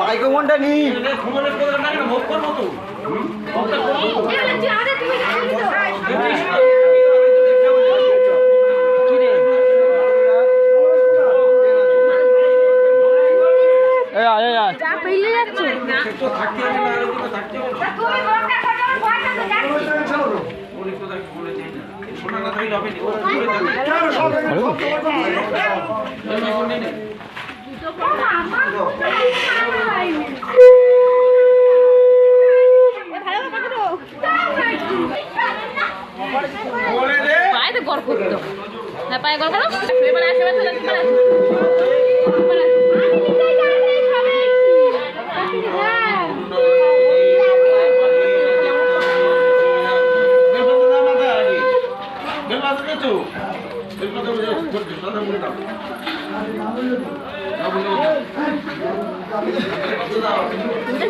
মাইক্রোফোনটা নি পায়ে গড় করতো না, পায়ে গড় করো এবারে আসে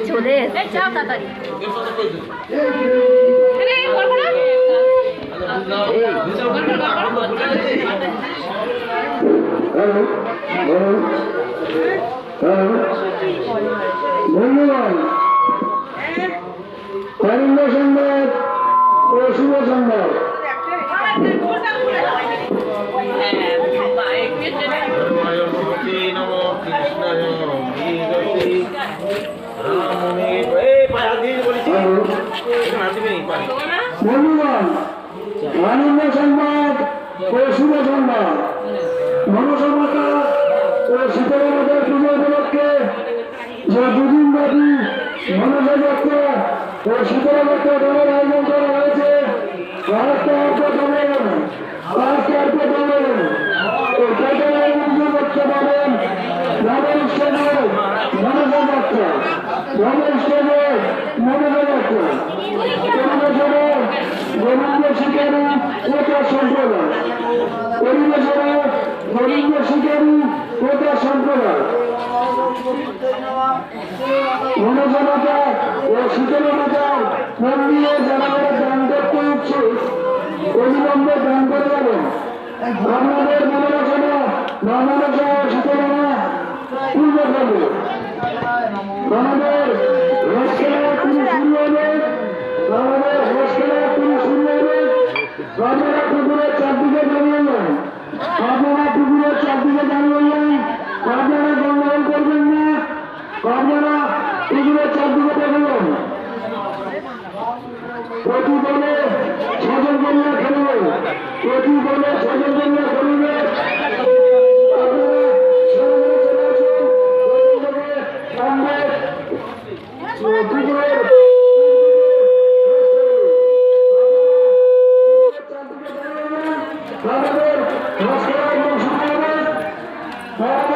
চলে যাও তাড়াতাড়ি ধন্যবাদ। কারুণ্য সংবাদ ও শুভ সংবাদ। ধন্যবাদ। আনন্দ সংবাদ ও শুভ সংবাদ। মনসমাতা ও শীতলা মাতার পুজো উপলক্ষে যে দুদিন ব্যাপী মনসা যাত্রা ও শীতলা যাত্রা দলের আয়োজন করা হয়েছে, করতে পারেন মনসা যাত্রা গোবিন্দ শিকারী কোটা সম্প্রদায়, পরিবেশনে গোবিন্দ শিকারী কোটা সম্প্রদায় মনসমাতা ও শীতলা মাতার মন্দিরে যারা দান করতে ইচ্ছুক অবিলম্বে দান করে যাবেন। আপনাদের মনোরচনা বা মনসা শীতলা মা পূর্ণ করবে। আমাদের হোস্টেলে তিনি শুরু হবে, আমাদের হোস্টেলে তিনি শুরু হবে। আপনারা পুকুরের চারদিকে দাঁড়িয়ে যান, আপনারা পুকুরের চারদিকে দাঁড়িয়ে যান, আপনারা গন্ডগোল করবেন না, আপনারা পুকুরের চারদিকে দেখবেন। প্রতি দলে 6 জন কন্যা খেলবে, প্রতি দলে 6 জন কন্যা খেলবে। আমাদের